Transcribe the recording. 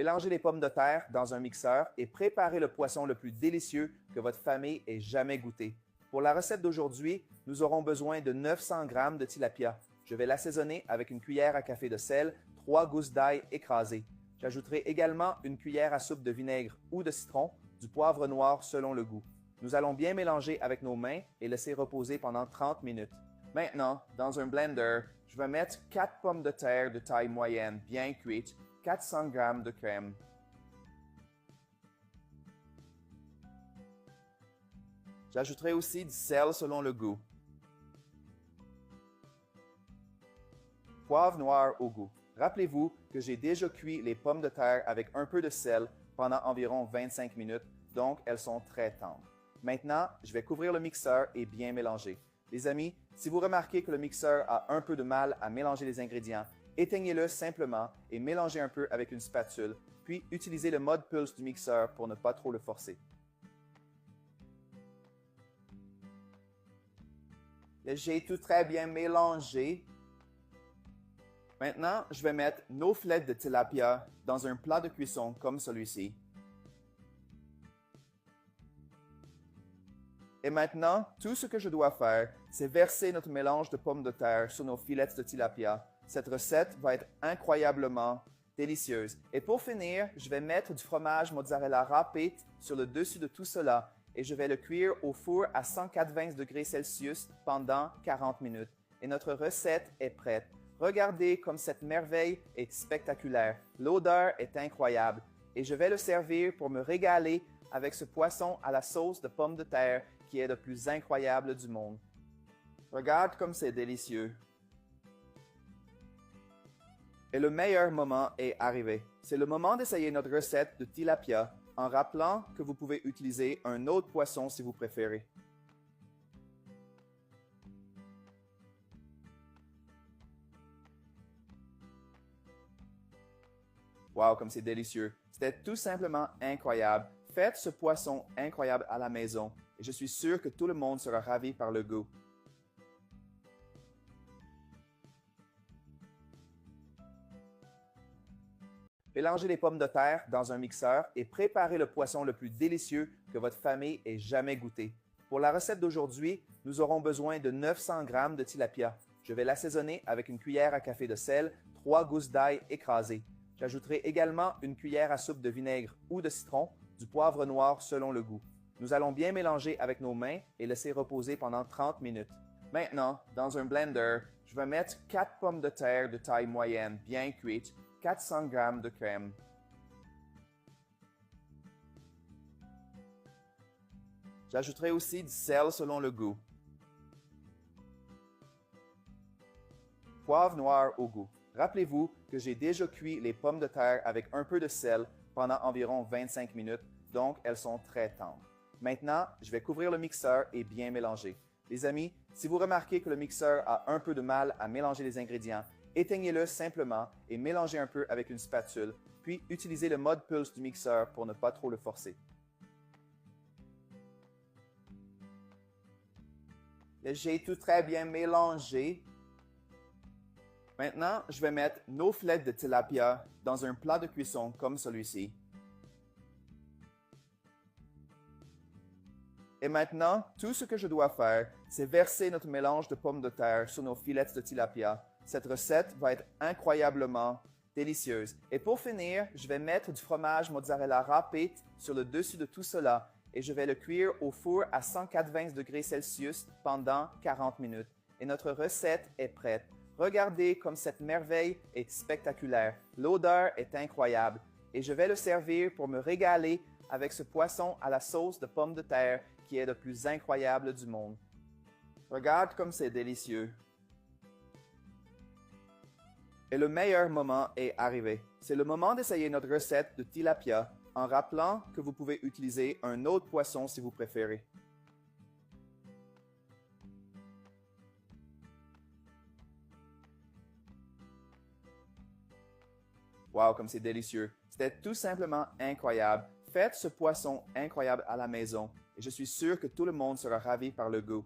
Mélangez les pommes de terre dans un mixeur et préparez le poisson le plus délicieux que votre famille ait jamais goûté. Pour la recette d'aujourd'hui, nous aurons besoin de 900 g de tilapia. Je vais l'assaisonner avec une cuillère à café de sel, 3 gousses d'ail écrasées. J'ajouterai également une cuillère à soupe de vinaigre ou de citron, du poivre noir selon le goût. Nous allons bien mélanger avec nos mains et laisser reposer pendant 30 minutes. Maintenant, dans un blender, je vais mettre 4 pommes de terre de taille moyenne bien cuites, 400 g de crème. J'ajouterai aussi du sel selon le goût. Poivre noir au goût. Rappelez-vous que j'ai déjà cuit les pommes de terre avec un peu de sel pendant environ 25 minutes, donc elles sont très tendres. Maintenant, je vais couvrir le mixeur et bien mélanger. Les amis, si vous remarquez que le mixeur a un peu de mal à mélanger les ingrédients, éteignez-le simplement et mélangez un peu avec une spatule, puis utilisez le mode pulse du mixeur pour ne pas trop le forcer. J'ai tout très bien mélangé. Maintenant, je vais mettre nos filets de tilapia dans un plat de cuisson comme celui-ci. Et maintenant, tout ce que je dois faire, c'est verser notre mélange de pommes de terre sur nos filets de tilapia. Cette recette va être incroyablement délicieuse. Et pour finir, je vais mettre du fromage mozzarella râpé sur le dessus de tout cela et je vais le cuire au four à 180 degrés Celsius pendant 40 minutes. Et notre recette est prête. Regardez comme cette merveille est spectaculaire. L'odeur est incroyable. Et je vais le servir pour me régaler avec ce poisson à la sauce de pommes de terre qui est le plus incroyable du monde. Regarde comme c'est délicieux. Et le meilleur moment est arrivé. C'est le moment d'essayer notre recette de tilapia en rappelant que vous pouvez utiliser un autre poisson si vous préférez. Wow, comme c'est délicieux. C'était tout simplement incroyable. Faites ce poisson incroyable à la maison et je suis sûr que tout le monde sera ravi par le goût. Mélangez les pommes de terre dans un mixeur et préparez le poisson le plus délicieux que votre famille ait jamais goûté. Pour la recette d'aujourd'hui, nous aurons besoin de 900 g de tilapia. Je vais l'assaisonner avec une cuillère à café de sel, 3 gousses d'ail écrasées. J'ajouterai également une cuillère à soupe de vinaigre ou de citron, du poivre noir selon le goût. Nous allons bien mélanger avec nos mains et laisser reposer pendant 30 minutes. Maintenant, dans un blender, je vais mettre 4 pommes de terre de taille moyenne bien cuites, 400 g de crème. J'ajouterai aussi du sel selon le goût. Poivre noir au goût. Rappelez-vous que j'ai déjà cuit les pommes de terre avec un peu de sel pendant environ 25 minutes, donc elles sont très tendres. Maintenant, je vais couvrir le mixeur et bien mélanger. Les amis, si vous remarquez que le mixeur a un peu de mal à mélanger les ingrédients, éteignez-le simplement et mélangez un peu avec une spatule, puis utilisez le mode pulse du mixeur pour ne pas trop le forcer. J'ai tout très bien mélangé. Maintenant, je vais mettre nos filets de tilapia dans un plat de cuisson comme celui-ci. Et maintenant, tout ce que je dois faire, c'est verser notre mélange de pommes de terre sur nos filets de tilapia. Cette recette va être incroyablement délicieuse. Et pour finir, je vais mettre du fromage mozzarella râpé sur le dessus de tout cela et je vais le cuire au four à 180 degrés Celsius pendant 40 minutes. Et notre recette est prête. Regardez comme cette merveille est spectaculaire. L'odeur est incroyable. Et je vais le servir pour me régaler avec ce poisson à la sauce de pommes de terre qui est le plus incroyable du monde. Regarde comme c'est délicieux. Et le meilleur moment est arrivé. C'est le moment d'essayer notre recette de tilapia en rappelant que vous pouvez utiliser un autre poisson si vous préférez. Wow, comme c'est délicieux. C'était tout simplement incroyable. Faites ce poisson incroyable à la maison et je suis sûr que tout le monde sera ravi par le goût.